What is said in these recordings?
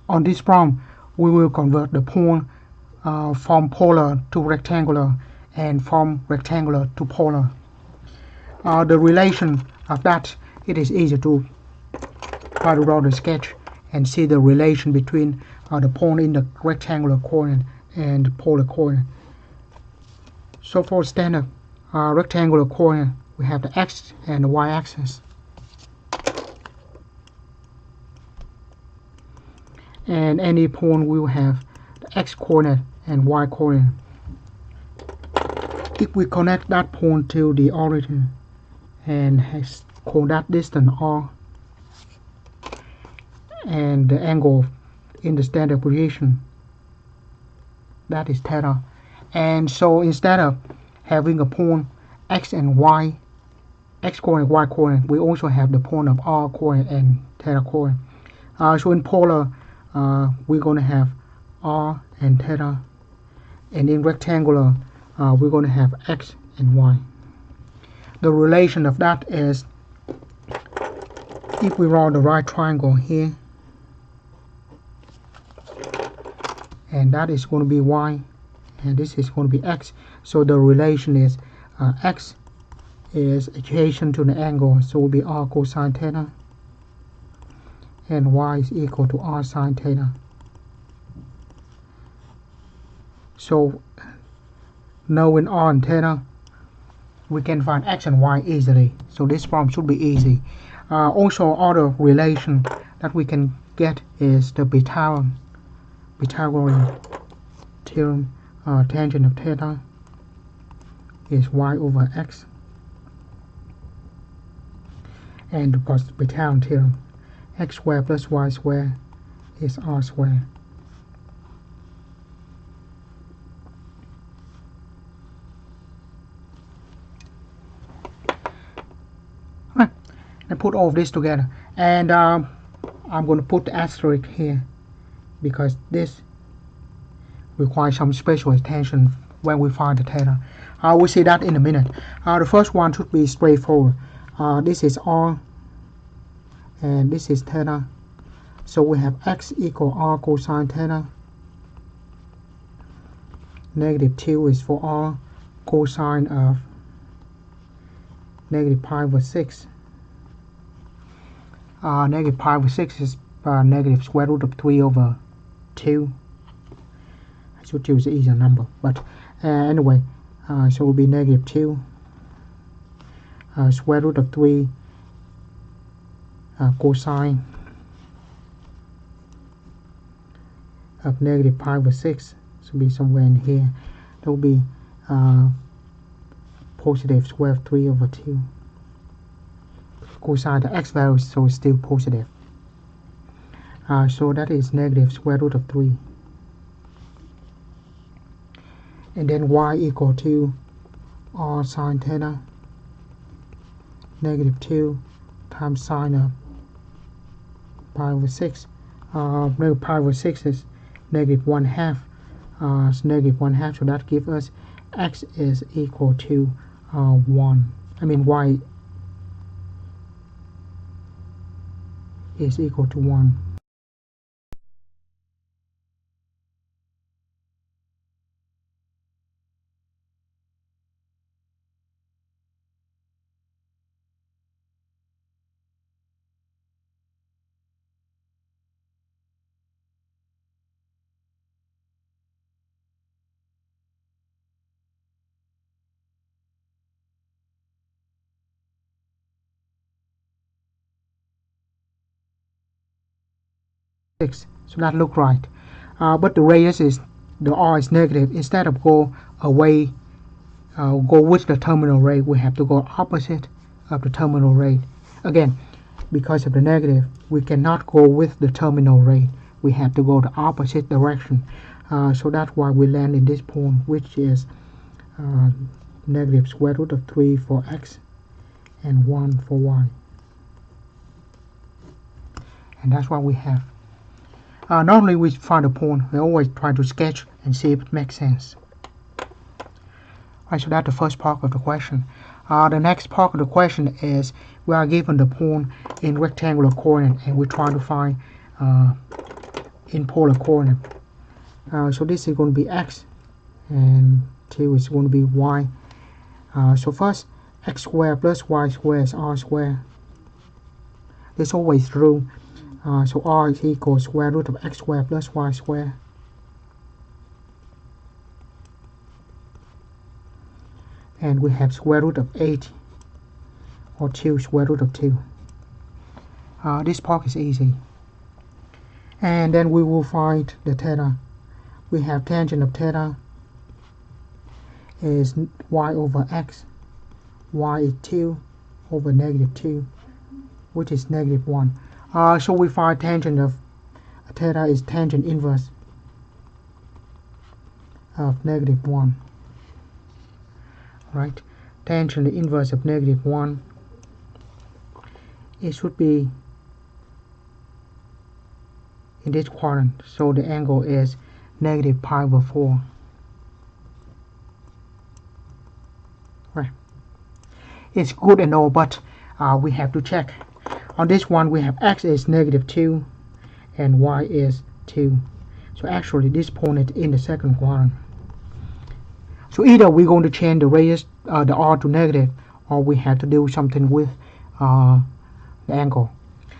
On this problem, we will convert the point from polar to rectangular and from rectangular to polar. The relation of that, it is easy to try to draw the sketch and see the relation between the point in the rectangular coordinate and the polar coordinate. So for standard rectangular coordinate, we have the x and the y-axis. And any point will have the x-coordinate and y-coordinate. If we connect that point to the origin and call that distance r, and the angle in the standard deviation, that is theta. And so instead of having a point x and y, x coordinate, y coordinate, we also have the point of r coordinate and theta coordinate. So in polar, we're going to have r and theta, and in rectangular, we're going to have x and y. The relation of that is, if we draw the right triangle here, and that is going to be y, and this is going to be x. So the relation is x is adjacent to the angle, so it will be r cosine theta, and y is equal to r sine theta. So knowing r and theta, we can find x and y easily. So this problem should be easy. Also, other relation that we can get is the Pythagorean theorem. Tangent of theta is y over x, and of course the Pythagorean theorem, x squared plus y squared is r squared. Right. And put all of this together, and I'm going to put the asterisk here because this requires some special attention when we find the theta. We'll see that in a minute. The first one should be straightforward. This is r and this is theta, so we have x equal r cosine theta. Negative 2 is for r cosine of negative pi over 6. Negative pi over 6 is negative square root of 3 over 2. I should choose an easier number, but anyway, so it will be negative 2 square root of 3 cosine of negative pi over 6. This will be somewhere in here. That will be positive square of 3 over 2. Cosine the x value, so it's still positive. So that is negative square root of 3. And then y equal to r sine theta, negative 2 times sine of pi over 6. Negative pi over 6 is negative 1/2. It's negative 1/2, so that gives us x is equal to 1. I mean y is equal to 1. So that look right, but the radius is, the r is negative. Instead of go away, go with the terminal rate, we have to go opposite of the terminal rate. Again, because of the negative, we cannot go with the terminal rate. We have to go the opposite direction. So that's why we land in this point, which is negative square root of 3 for x and 1 for y. And that's what we have. Normally we find a point, we always try to sketch and see if it makes sense. Right, so that's the first part of the question. The next part of the question is, we are given the point in rectangular coordinate, and we try to find in polar coordinate. So this is going to be x, and 2 is going to be y. So first, x squared plus y squared is r squared. This is always true. So r is equal to square root of x squared plus y squared. And we have square root of 8, or 2 square root of 2. This part is easy. And then we will find the theta. We have tangent of theta is y over x. Y is 2 over negative 2, which is negative 1. So we find tangent of theta is tangent inverse of negative 1. Right? Tangent inverse of negative 1. It should be in this quadrant. So the angle is negative pi over 4. Right. It's good and all, but we have to check. On this one, we have x is negative 2 and y is 2. So actually, this point is in the second quadrant. So either we're going to change the radius, the r to negative, or we have to do something with the angle.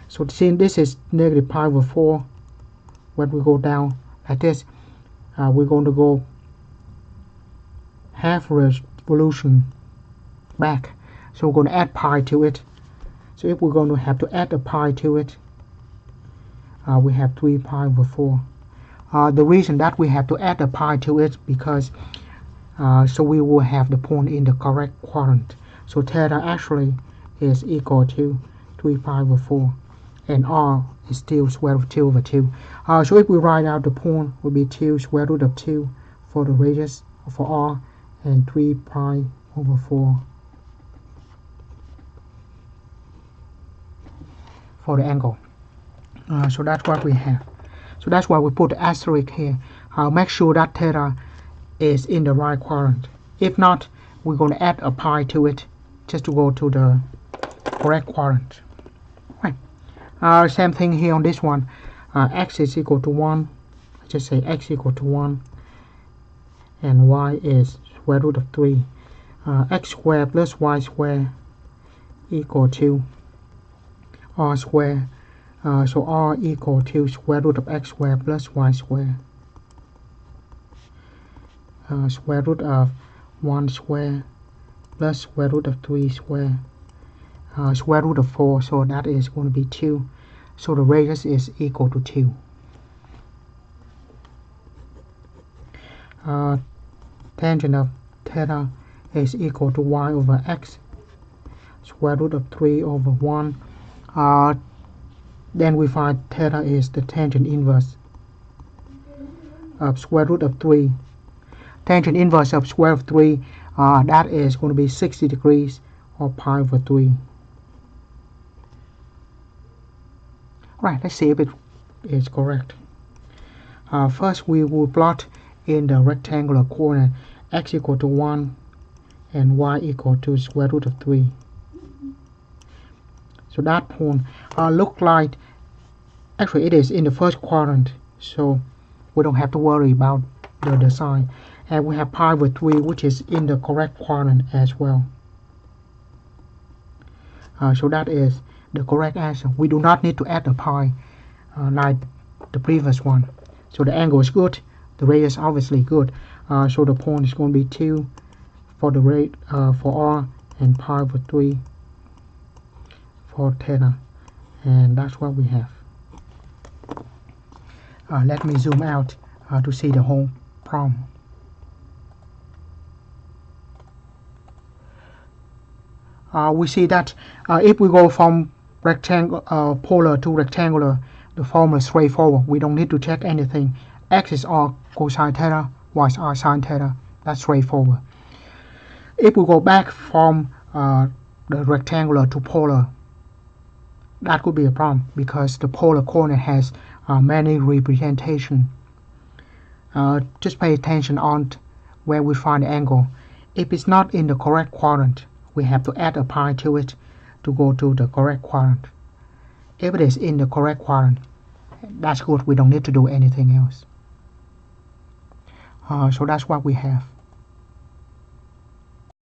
So since this is negative pi over 4, when we go down like this, we're going to go half revolution back. So we're going to add pi to it. So if we're going to have to add a pi to it, we have 3 pi over 4. The reason that we have to add a pi to it because so we will have the point in the correct quadrant. So theta actually is equal to 3 pi over 4, and r is still square root of 2 over 2. So if we write out the point, will be 2 square root of 2 for the radius for r, and 3 pi over 4 for the angle. So that's what we have. So that's why we put the asterisk here. Make sure that theta is in the right quadrant. If not, we're going to add a pi to it just to go to the correct quadrant. Right. Same thing here on this one. X is equal to 1. I just say x equal to 1, and y is square root of 3. X squared plus y squared equal to r squared. So r equal to square root of x squared plus y squared. Square root of 1 squared plus square root of 3 squared. Square root of 4, so that is going to be 2. So the radius is equal to 2. Tangent of theta is equal to y over x, square root of 3 over 1. Then we find theta is the tangent inverse of square root of 3. Tangent inverse of square root of 3, that is going to be 60 degrees, or pi over 3. Right, let's see if it is correct. First, we will plot in the rectangular coordinate x equal to 1 and y equal to square root of 3. So that point look like, actually it is in the first quadrant, so we don't have to worry about the sign. And we have pi over 3, which is in the correct quadrant as well. So that is the correct answer. We do not need to add a pi like the previous one. So the angle is good, the radius obviously good. So the point is going to be 2 for the rate for r, and pi over 3 for theta, and that's what we have. Let me zoom out to see the whole problem. We see that if we go from polar to rectangular, the formula is straightforward. We don't need to check anything. X is r cosine theta, y is r sine theta. That's straightforward. If we go back from the rectangular to polar, that could be a problem because the polar coordinate has many representations. Just pay attention on where we find the angle. If it's not in the correct quadrant, we have to add a pi to it to go to the correct quadrant. If it is in the correct quadrant, That's good. We don't need to do anything else. So that's what we have.